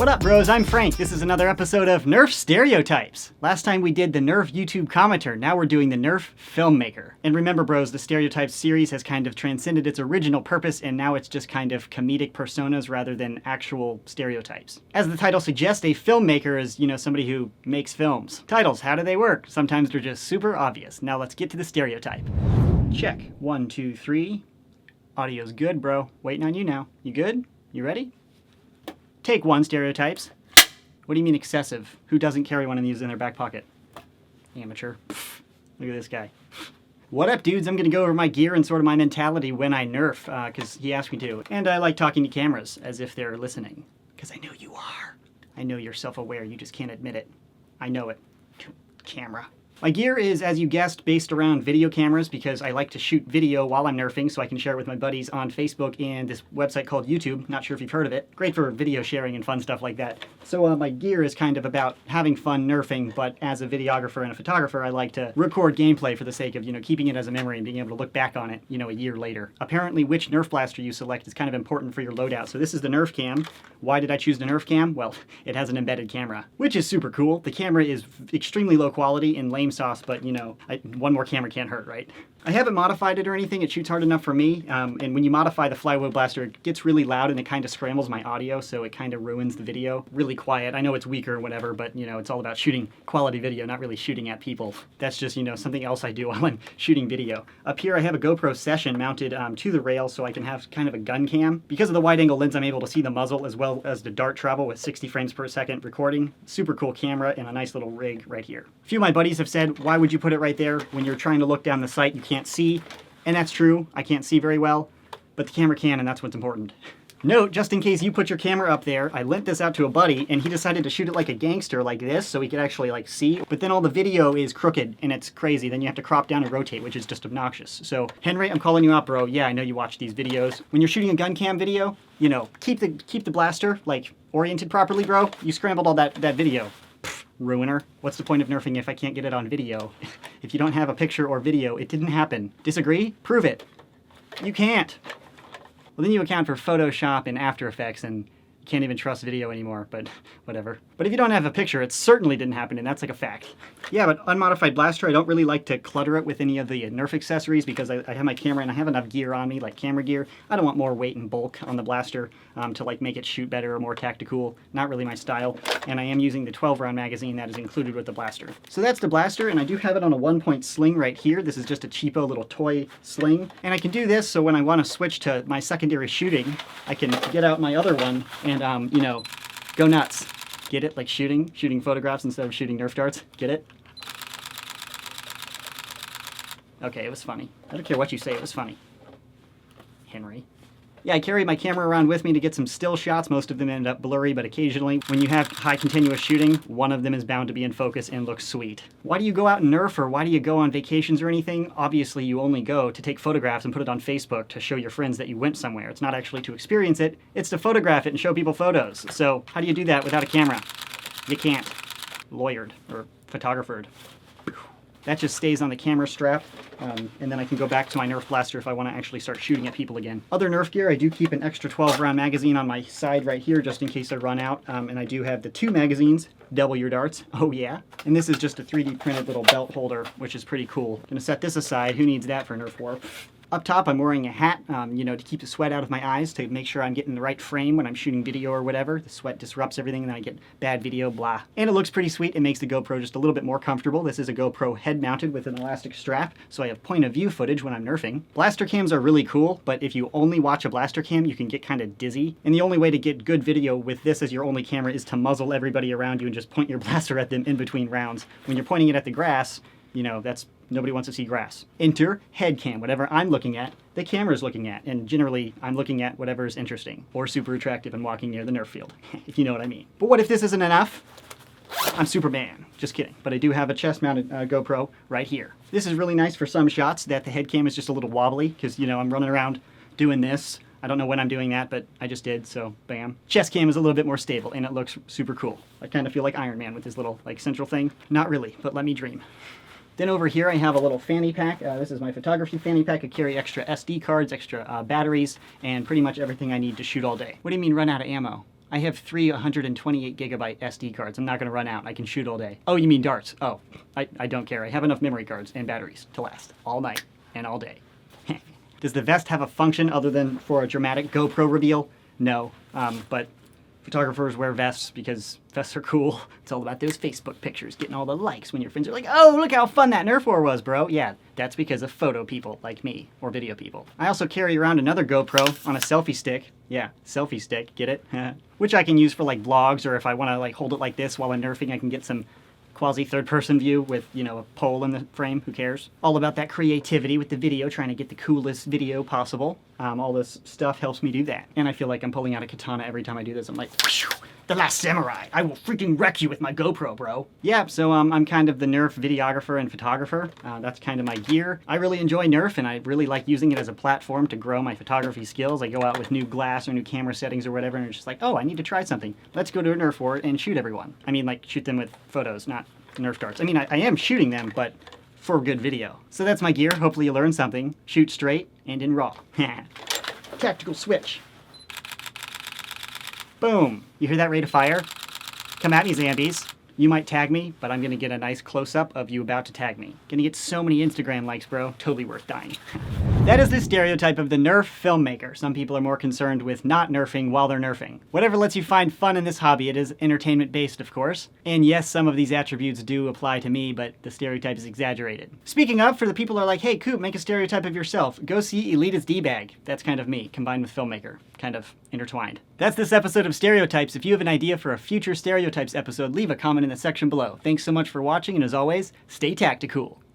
What up, bros? I'm Frank. This is another episode of Nerf Stereotypes. Last time we did the Nerf YouTube commenter, now we're doing the Nerf filmmaker. And remember, bros, the Stereotypes series has kind of transcended its original purpose, and now it's just kind of comedic personas rather than actual stereotypes. As the title suggests, a filmmaker is, somebody who makes films. Titles, how do they work? Sometimes they're just super obvious. Now let's get to the stereotype. Check. 1, 2, 3. Audio's good, bro. Waiting on you now. You good? You ready? Take 1, stereotypes. What do you mean excessive? Who doesn't carry one of these in their back pocket? Amateur. Pfft. Look at this guy. What up, dudes? I'm going to go over my gear and sort of my mentality when I nerf, because he asked me to. And I like talking to cameras as if they're listening, because I know you are. I know you're self-aware. You just can't admit it. I know it. Camera. My gear is, as you guessed, based around video cameras because I like to shoot video while I'm nerfing so I can share it with my buddies on Facebook and this website called YouTube. Not sure if you've heard of it. Great for video sharing and fun stuff like that. So my gear is kind of about having fun nerfing, but as a videographer and a photographer, I like to record gameplay for the sake of, keeping it as a memory and being able to look back on it, a year later. Apparently, which Nerf blaster you select is kind of important for your loadout. So this is the Nerf cam. Why did I choose the Nerf cam? Well, it has an embedded camera, which is super cool. The camera is extremely low quality and lame sauce, but one more camera can't hurt, right? I haven't modified it or anything. It shoots hard enough for me. And when you modify the flywheel blaster, it gets really loud and it kind of scrambles my audio, so it kind of ruins the video. Really quiet. I know it's weaker or whatever, but it's all about shooting quality video, not really shooting at people. That's just, something else I do while I'm shooting video. Up here I have a GoPro Session mounted to the rail so I can have kind of a gun cam. Because of the wide angle lens, I'm able to see the muzzle as well as the dart travel with 60 frames per second recording. Super cool camera and a nice little rig right here. A few of my buddies have said, why would you put it right there when you're trying to look down the sight? You can't see. And that's true. I can't see very well, but the camera can, and that's what's important. Note, just in case you put your camera up there, I lent this out to a buddy, and he decided to shoot it like a gangster like this, so he could actually see. But then all the video is crooked, and it's crazy. Then you have to crop down and rotate, which is just obnoxious. So, Henry, I'm calling you out, bro. Yeah, I know you watch these videos. When you're shooting a gun cam video, keep the blaster, oriented properly, bro. You scrambled all that video. Ruiner. What's the point of nerfing if I can't get it on video? If you don't have a picture or video, it didn't happen. Disagree? Prove it. You can't. Well, then you account for Photoshop and After Effects and you can't even trust video anymore, but whatever. But if you don't have a picture, it certainly didn't happen, and that's like a fact. Yeah, but unmodified blaster, I don't really like to clutter it with any of the Nerf accessories because I have my camera and I have enough gear on me, like camera gear. I don't want more weight and bulk on the blaster to make it shoot better or more tactical. Not really my style. And I am using the 12-round magazine that is included with the blaster. So that's the blaster, and I do have it on a 1-point sling right here. This is just a cheapo little toy sling. And I can do this so when I want to switch to my secondary shooting, I can get out my other one and, go nuts. Get it? Like shooting photographs instead of shooting Nerf darts. Get it? Okay, it was funny. I don't care what you say, it was funny. Henry. Yeah, I carry my camera around with me to get some still shots. Most of them end up blurry, but occasionally, when you have high continuous shooting, one of them is bound to be in focus and look sweet. Why do you go out and nerf, or why do you go on vacations or anything? Obviously, you only go to take photographs and put it on Facebook to show your friends that you went somewhere. It's not actually to experience it, it's to photograph it and show people photos. So, how do you do that without a camera? You can't. Lawyered, or photographered. That just stays on the camera strap, and then I can go back to my Nerf blaster if I want to actually start shooting at people again. Other Nerf gear, I do keep an extra 12-round magazine on my side right here just in case I run out, and I do have the 2 magazines, double your darts, oh yeah. And this is just a 3D printed little belt holder, which is pretty cool. Gonna set this aside, who needs that for Nerf war? Up top, I'm wearing a hat, to keep the sweat out of my eyes, to make sure I'm getting the right frame when I'm shooting video or whatever. The sweat disrupts everything, and then I get bad video, blah. And it looks pretty sweet. It makes the GoPro just a little bit more comfortable. This is a GoPro head-mounted with an elastic strap, so I have point-of-view footage when I'm nerfing. Blaster cams are really cool, but if you only watch a blaster cam, you can get kind of dizzy. And the only way to get good video with this as your only camera is to muzzle everybody around you and just point your blaster at them in between rounds. When you're pointing it at the grass, nobody wants to see grass. Enter head cam. Whatever I'm looking at, the camera's looking at. And generally, I'm looking at whatever is interesting or super attractive and walking near the Nerf field, if you know what I mean. But what if this isn't enough? I'm Superman. Just kidding. But I do have a chest-mounted GoPro right here. This is really nice for some shots that the head cam is just a little wobbly because, I'm running around doing this. I don't know when I'm doing that, but I just did, so bam. Chest cam is a little bit more stable, and it looks super cool. I kind of feel like Iron Man with his little, central thing. Not really, but let me dream. Then over here I have a little fanny pack. This is my photography fanny pack. I carry extra SD cards, extra batteries, and pretty much everything I need to shoot all day. What do you mean run out of ammo? I have 328 gigabyte SD cards. I'm not going to run out. I can shoot all day. Oh, you mean darts? Oh, I don't care. I have enough memory cards and batteries to last all night and all day. Does the vest have a function other than for a dramatic GoPro reveal? No, but photographers wear vests because vests are cool. It's all about those Facebook pictures, getting all the likes when your friends are like, oh, look how fun that Nerf war was, bro. Yeah, that's because of photo people like me, or video people. I also carry around another GoPro on a selfie stick. Yeah, selfie stick, get it? Which I can use for like vlogs, or if I want to like hold it like this while I'm nerfing, I can get some quasi third-person view with, you know, a pole in the frame. Who cares? All about that creativity with the video, trying to get the coolest video possible. All this stuff helps me do that. And I feel like I'm pulling out a katana every time I do this. I'm like, the last samurai. I will freaking wreck you with my GoPro, bro. Yeah, so I'm kind of the Nerf videographer and photographer. That's kind of my gear. I really enjoy Nerf, and I really like using it as a platform to grow my photography skills. I go out with new glass or new camera settings or whatever, and it's just like, oh, I need to try something. Let's go to a Nerf war and shoot everyone. I mean, like, shoot them with photos, not Nerf darts. I mean, I am shooting them, but for good video. So that's my gear. Hopefully you learned something. Shoot straight and in RAW. Tactical switch. Boom. You hear that rate of fire? Come at me, Zambies. You might tag me, but I'm gonna get a nice close-up of you about to tag me. Gonna get so many Instagram likes, bro. Totally worth dying. That is the stereotype of the Nerf filmmaker. Some people are more concerned with not nerfing while they're nerfing. Whatever lets you find fun in this hobby. It is entertainment-based, of course. And yes, some of these attributes do apply to me, but the stereotype is exaggerated. Speaking of, for the people who are like, hey, Coop, make a stereotype of yourself, go see Elitist D-Bag. That's kind of me, combined with filmmaker. Kind of intertwined. That's this episode of Stereotypes. If you have an idea for a future Stereotypes episode, leave a comment in the section below. Thanks so much for watching, and as always, stay tactical.